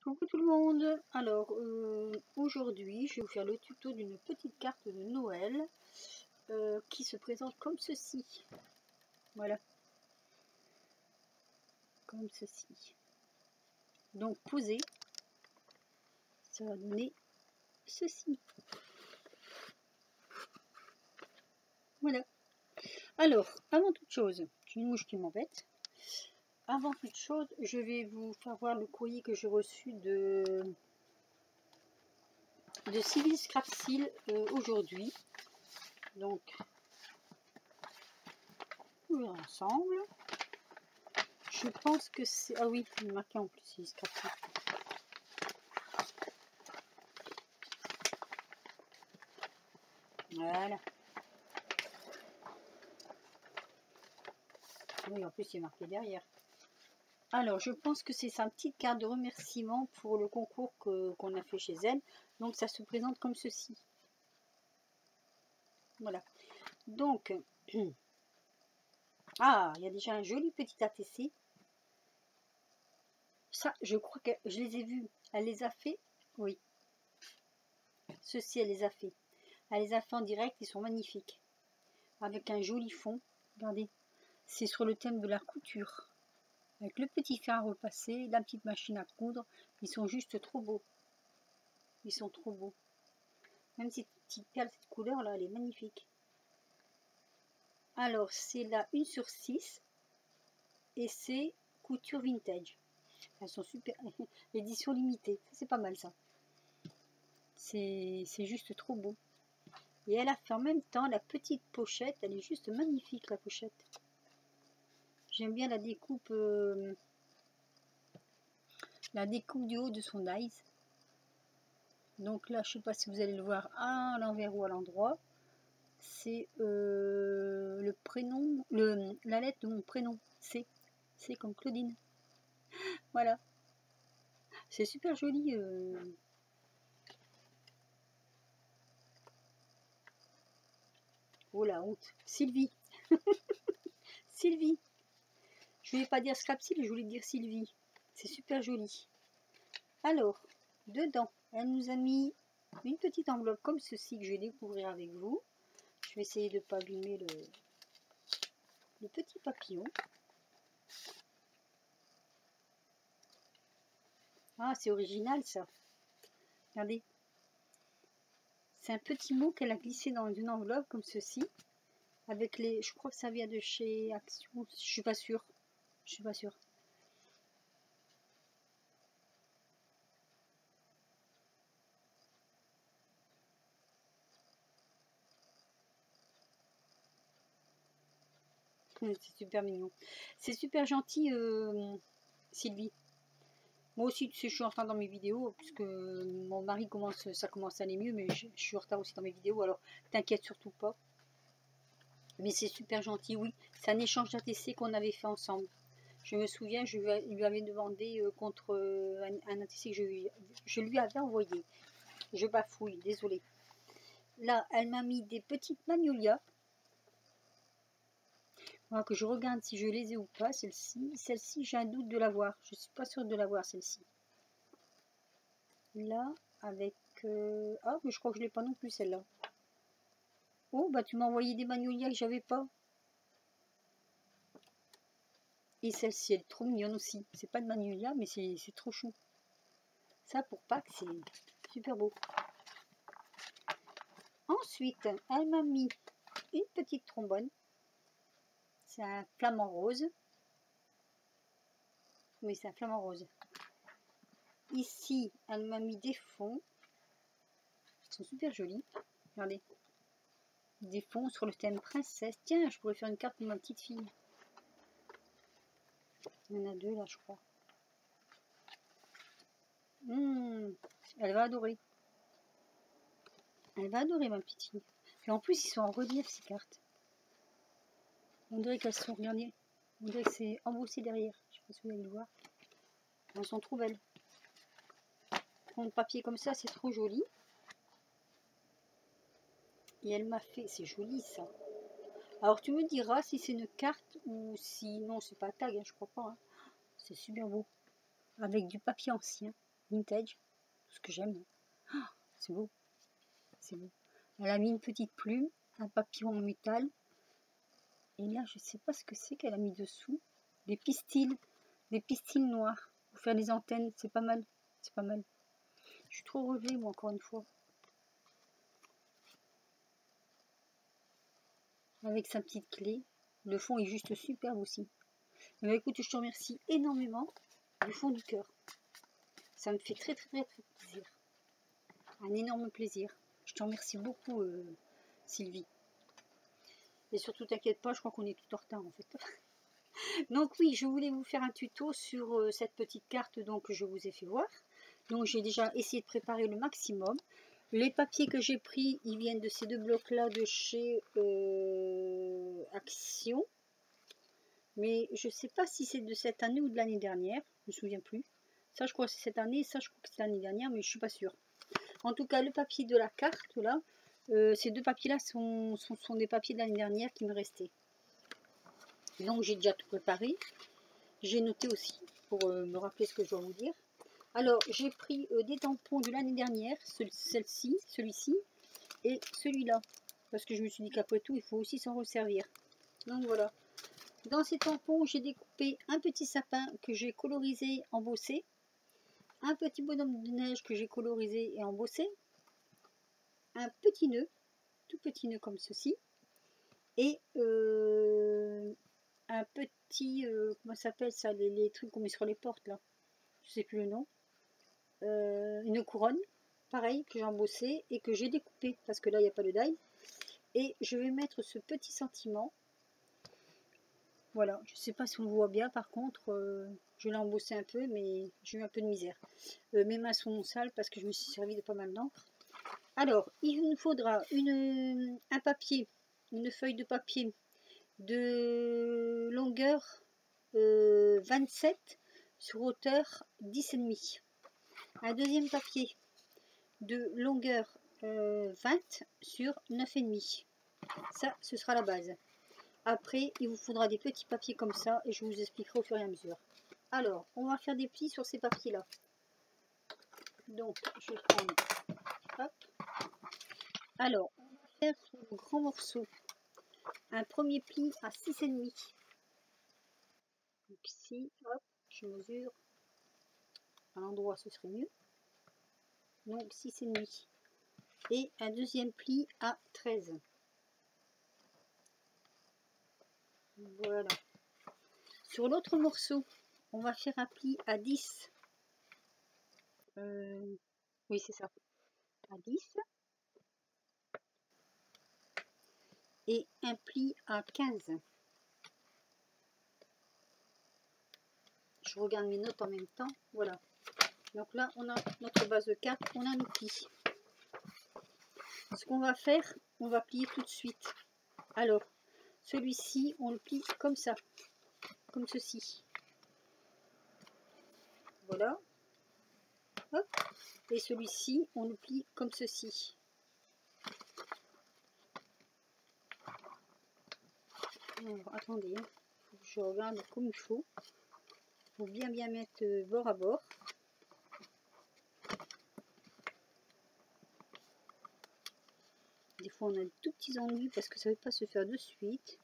Coucou tout le monde. Alors aujourd'hui je vais vous faire le tuto d'une petite carte de Noël qui se présente comme ceci. Voilà, comme ceci. Donc posé, ça va donner ceci. Voilà. Alors avant toute chose, j'ai une mouche qui m'embête. Avant toute chose, je vais vous faire voir le courrier que j'ai reçu de Civil Scrap Seal aujourd'hui. Donc on verra ensemble. Je pense que c'est... Ah oui, il est marqué en plus, Civil Scrap Seal. Voilà. Oui, en plus il est marqué derrière. Alors, je pense que c'est sa petite carte de remerciement pour le concours qu'on a fait chez elle. Donc, ça se présente comme ceci. Voilà. Donc, ah, il y a déjà un joli petit ATC. Ça, je crois que je les ai vus. Elle les a fait. Oui. Ceci, elle les a fait. Elle les a fait en direct. Ils sont magnifiques. Avec un joli fond. Regardez. C'est sur le thème de la couture. Avec le petit fer à repasser, la petite machine à coudre. Ils sont juste trop beaux. Ils sont trop beaux. Même cette petite perle, cette couleur là, elle est magnifique. Alors, c'est la 1/6 et c'est couture vintage. Elles sont super. Édition limitée. C'est pas mal ça. C'est juste trop beau. Et elle a fait en même temps la petite pochette. Elle est juste magnifique la pochette. J'aime bien la découpe du haut de son eyes. Donc là, je sais pas si vous allez le voir à l'envers ou à l'endroit. C'est le prénom, la lettre de mon prénom. C'est comme Claudine. Voilà. C'est super joli. Oh la honte. Sylvie. Sylvie. Je voulais pas dire Scrapsil, je voulais dire Sylvie. C'est super joli. Alors, dedans, elle nous a mis une petite enveloppe comme ceci que je vais découvrir avec vous. Je vais essayer de ne pas abîmer le petit papillon. Ah, c'est original ça. Regardez. C'est un petit mot qu'elle a glissé dans une enveloppe comme ceci. Avec les... Je crois que ça vient de chez Action. Je suis pas sûre. Je suis pas sûre. C'est super mignon. C'est super gentil, Sylvie. Moi aussi, tu sais, je suis en retard dans mes vidéos, puisque mon mari ça commence à aller mieux, mais je suis en retard aussi dans mes vidéos, alors t'inquiète surtout pas. Mais c'est super gentil, oui. C'est un échange d'ATC qu'on avait fait ensemble. Je me souviens, je lui avais demandé contre un ATC que je lui avais envoyé. Je bafouille, désolée. Là, elle m'a mis des petites magnolias. Alors que je regarde si je les ai ou pas, celle-ci. Celle-ci, j'ai un doute de l'avoir. Je suis pas sûre de l'avoir, celle-ci. Là, avec... Ah, mais je crois que je l'ai pas non plus, celle-là. Oh, bah tu m'as envoyé des magnolias que j'avais pas. Et celle-ci, elle est trop mignonne aussi. C'est pas de magnolia, mais c'est trop chou. Ça, pour Pâques, c'est super beau. Ensuite, elle m'a mis une petite trombone. C'est un flamant rose. Oui, c'est un flamant rose. Ici, elle m'a mis des fonds. Ils sont super jolis. Regardez. Des fonds sur le thème princesse. Tiens, je pourrais faire une carte pour ma petite fille. Il y en a deux là, je crois. Elle va adorer. Elle va adorer ma petite fille. Et en plus, ils sont en relief ces cartes. On dirait qu'elles sont, regardez. On dirait que c'est embossé derrière. Je sais pas si vous allez le voir. Elles sont trop belles. Fond de papier comme ça, c'est trop joli. Et elle m'a fait, c'est joli ça. Alors tu me diras si c'est une carte ou si non, c'est pas tag, hein, je crois pas. Hein. C'est super beau. Avec du papier ancien. vintage, ce que j'aime. Oh, c'est beau, c'est beau. Elle a mis une petite plume, un papillon en métal. Et là, je sais pas ce que c'est qu'elle a mis dessous. Des pistils noirs pour faire les antennes. C'est pas mal, c'est pas mal. Je suis trop relevée, moi, encore une fois. Avec sa petite clé. Le fond est juste superbe aussi. Mais écoute, je te remercie énormément du fond du cœur. Ça me fait très plaisir. Un énorme plaisir. Je te remercie beaucoup, Sylvie. Et surtout, t'inquiète pas, je crois qu'on est tout en retard en fait. Donc oui, je voulais vous faire un tuto sur cette petite carte donc, que je vous ai fait voir. Donc j'ai déjà essayé de préparer le maximum. Les papiers que j'ai pris, ils viennent de ces deux blocs-là de chez Action. Mais je ne sais pas si c'est de cette année ou de l'année dernière. Je ne me souviens plus. Ça, je crois que c'est cette année. Ça, je crois que c'est l'année dernière, mais je ne suis pas sûre. En tout cas, le papier de la carte, là, ces deux papiers-là sont des papiers de l'année dernière qui me restaient. Donc, j'ai déjà tout préparé. J'ai noté aussi pour me rappeler ce que je dois vous dire. Alors, j'ai pris des tampons de l'année dernière, celui-ci et celui-là. Parce que je me suis dit qu'après tout, il faut aussi s'en resservir. Donc, voilà. Dans ces tampons, j'ai découpé un petit sapin que j'ai colorisé, embossé. Un petit bonhomme de neige que j'ai colorisé et embossé. Un petit nœud, tout petit nœud comme ceci. Et un petit, comment ça s'appelle ça, les trucs qu'on met sur les portes là. Je sais plus le nom. Une couronne, pareil, que j'ai embossé et que j'ai découpé parce que là il n'y a pas de die. Et je vais mettre ce petit sentiment. Voilà, je sais pas si on le voit bien, par contre, je l'ai embossé un peu, mais j'ai eu un peu de misère. Mes mains sont sales parce que je me suis servi de pas mal d'encre. Alors, il nous faudra un papier, une feuille de papier de longueur 27 sur hauteur 10,5. Un deuxième papier de longueur 20 sur 9,5. Ça, ce sera la base. Après, il vous faudra des petits papiers comme ça et je vous expliquerai au fur et à mesure. Alors, on va faire des plis sur ces papiers-là. Donc, je vais prendre... Hop. Alors, on va faire sur le grand morceau un premier pli à 6,5. Donc ici, hop, je mesure. À l'endroit, ce serait mieux. Donc 6,5. Et un deuxième pli à 13. Voilà. Sur l'autre morceau, on va faire un pli à 10. Oui, c'est ça. À 10. Et un pli à 15. Je regarde mes notes en même temps. Voilà. Donc là, on a notre base de 4. On a nos plis. Ce qu'on va faire, on va plier tout de suite. Alors, celui-ci, on le plie comme ça. Comme ceci. Voilà. Hop. Et celui-ci, on le plie comme ceci. Alors, attendez, faut que je regarde comme il faut. Il faut bien mettre bord à bord. Des fois, on a de tout petits ennuis parce que ça ne veut pas se faire de suite.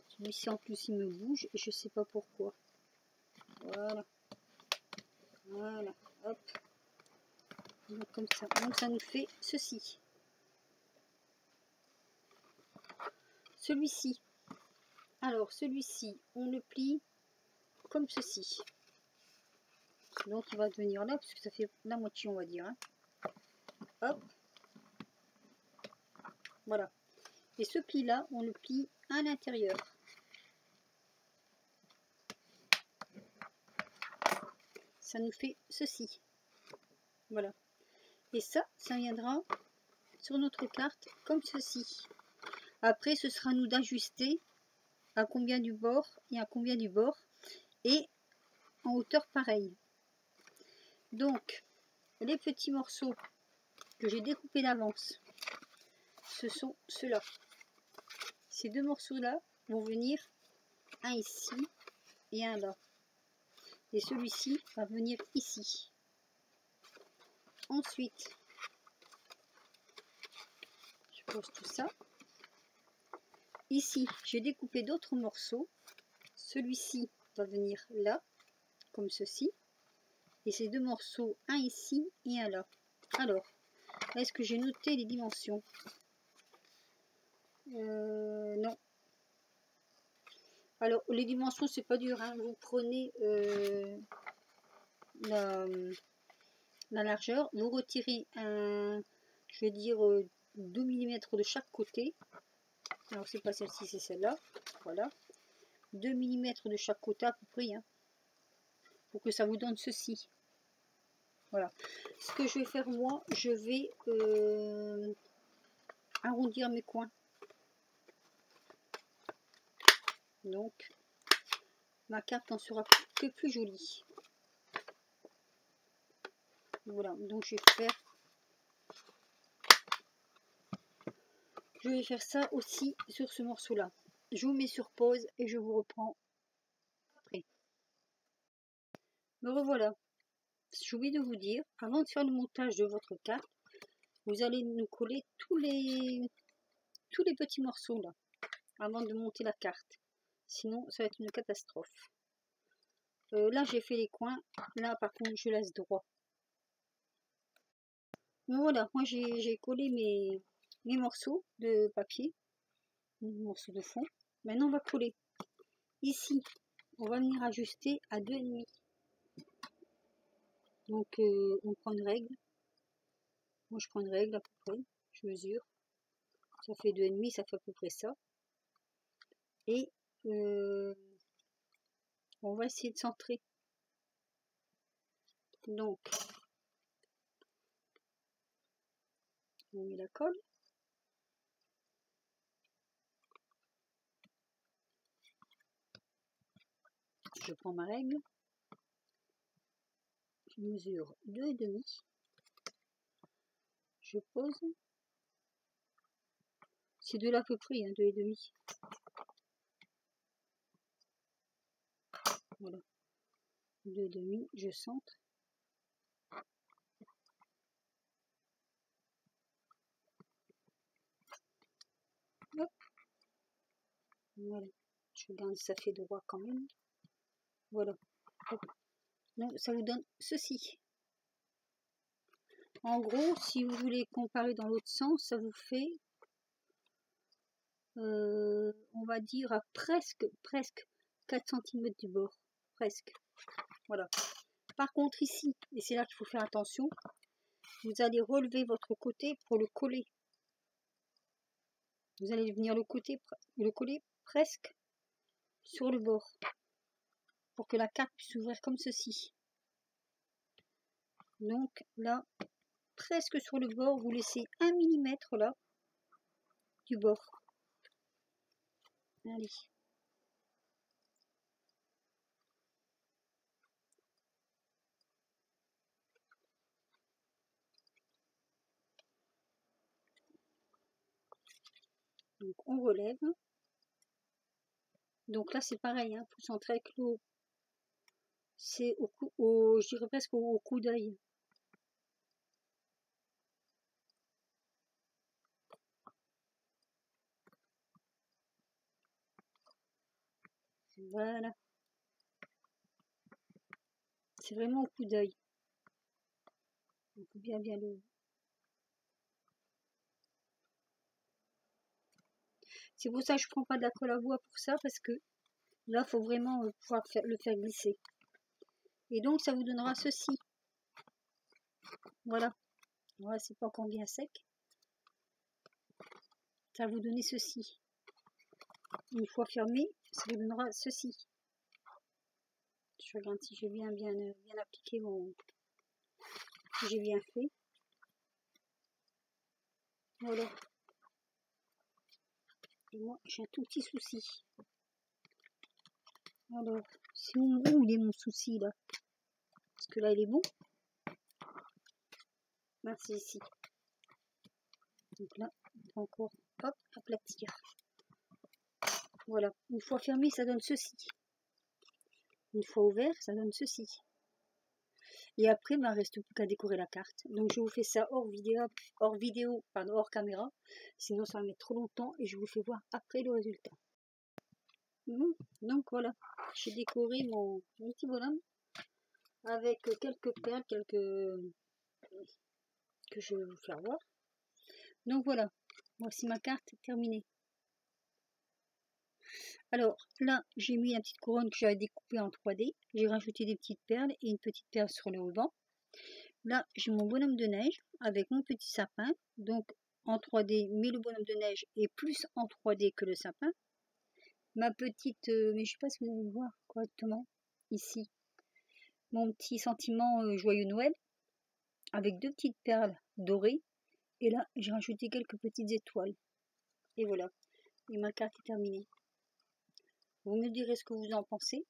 Celui-ci, en plus, il me bouge et je ne sais pas pourquoi. Voilà. Voilà. Hop. Donc, comme ça. Donc, ça nous fait ceci. Celui-ci. Alors, celui-ci, on le plie comme ceci. Donc, il va devenir là, parce que ça fait la moitié, on va dire. Hein. Hop. Voilà. Et ce pli-là, on le plie à l'intérieur. Ça nous fait ceci. Voilà. Et ça viendra sur notre carte comme ceci. Après, ce sera à nous d'ajuster à combien du bord et à combien du bord. Et en hauteur pareille. Donc, les petits morceaux que j'ai découpés d'avance, ce sont ceux-là. Ces deux morceaux-là vont venir un ici et un là. Et celui-ci va venir ici. Ensuite, je pose tout ça. Ici, j'ai découpé d'autres morceaux. Celui-ci va venir là, comme ceci. Et ces deux morceaux, un ici et un là. Alors, est-ce que j'ai noté les dimensions? Non. Alors, les dimensions, c'est pas dur, hein. Vous prenez la largeur, vous retirez un, je vais dire 2 mm de chaque côté. Alors c'est pas celle-ci, c'est celle-là. Voilà, 2 mm de chaque côté à peu près, hein, pour que ça vous donne ceci. Voilà, ce que je vais faire moi, je vais arrondir mes coins. Donc ma carte en sera que plus jolie. Voilà, donc je vais faire ça aussi sur ce morceau là. Je vous mets sur pause et je vous reprends après. Me revoilà. J'ai oublié de vous dire, avant de faire le montage de votre carte, vous allez nous coller tous les petits morceaux là, avant de monter la carte. Sinon ça va être une catastrophe. Là j'ai fait les coins, là par contre je laisse droit. Voilà, moi j'ai collé mes morceaux de papier, mes morceaux de fond. Maintenant on va coller. Ici, on va venir ajuster à 2,5. Donc on prend une règle. Moi je prends une règle à peu près, je mesure. Ça fait 2,5, ça fait à peu près ça. Et on va essayer de centrer. Donc on met la colle. Je prends ma règle. Je mesure 2,5. Je pose. C'est de là à peu près, hein, 2,5. Voilà. 2,5, je centre. Hop. Voilà. Je regarde si ça fait droit quand même. Voilà. Hop. Donc ça vous donne ceci. En gros, si vous voulez comparer dans l'autre sens, ça vous fait, on va dire, à presque 4 cm du bord. Presque. Voilà. Par contre ici, et c'est là qu'il faut faire attention, vous allez relever votre côté pour le coller. Vous allez venir le coller presque sur le bord pour que la carte puisse s'ouvrir comme ceci. Donc là, presque sur le bord, vous laissez 1 mm là du bord. Allez. Donc on relève. Donc là c'est pareil, hein, faut centrer avec l'eau. C'est je dirais presque au coup d'œil. Voilà. C'est vraiment au coup d'œil. On peut bien le. C'est pour ça que je prends pas de la colle à bois pour ça, parce que là il faut vraiment pouvoir le faire glisser. Et donc ça vous donnera ceci. Voilà. Voilà, c'est pas encore bien sec. Ça va vous donner ceci. Une fois fermé, ça vous donnera ceci. Je regarde si j'ai bien appliqué mon. Si j'ai bien fait. Voilà. Et moi j'ai un tout petit souci. Alors, si où il est mon souci là? Parce que là il est bon. Merci ici. Donc là, on va encore hop, aplatir. Voilà. Une fois fermé, ça donne ceci. Une fois ouvert, ça donne ceci. Et après, il ne reste plus qu'à décorer la carte. Donc je vous fais ça hors caméra. Sinon ça va mettre trop longtemps et je vous fais voir après le résultat. Donc voilà, j'ai décoré mon petit bonhomme avec quelques perles, que je vais vous faire voir. Donc voilà, voici ma carte terminée. Alors là, j'ai mis la petite couronne que j'avais découpée en 3D. J'ai rajouté des petites perles et une petite perle sur le ruban. Là, j'ai mon bonhomme de neige avec mon petit sapin. Donc en 3D, mais le bonhomme de neige est plus en 3D que le sapin. Ma petite, mais je sais pas si vous allez le voir correctement, ici. Mon petit sentiment joyeux Noël avec deux petites perles dorées. Et là, j'ai rajouté quelques petites étoiles. Et voilà. Et ma carte est terminée. Vous me direz ce que vous en pensez.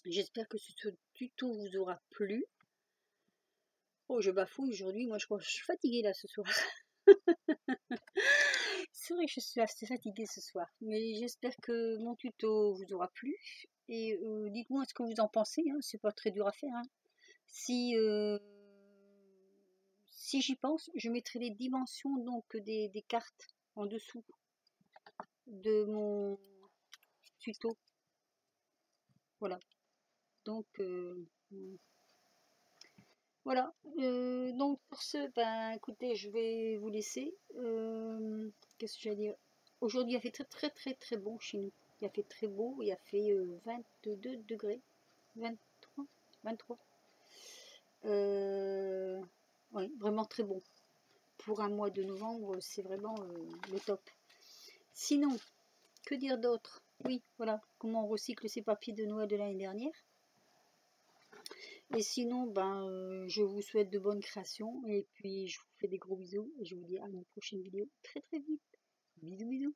J'espère que ce tuto vous aura plu. Oh, je bafouille aujourd'hui. Moi, je crois que je suis fatiguée là ce soir. C'est vrai que je suis assez fatiguée ce soir. Mais j'espère que mon tuto vous aura plu. Et dites-moi ce que vous en pensez. Hein. C'est pas très dur à faire. Hein. Si j'y pense, je mettrai les dimensions donc des cartes en dessous de mon tuto. Voilà. Donc voilà. Donc pour ce, ben écoutez, je vais vous laisser. Qu'est-ce que j'allais dire? Aujourd'hui, il a fait très bon chez nous. Il a fait très beau. Il a fait 22 degrés. 23. Oui, vraiment très bon. Pour un mois de novembre, c'est vraiment le top. Sinon, que dire d'autre? Oui, voilà, comment on recycle ces papiers de Noël de l'année dernière. Et sinon, ben, je vous souhaite de bonnes créations. Et puis, je vous fais des gros bisous. Et je vous dis à une prochaine vidéo très vite. Bisous.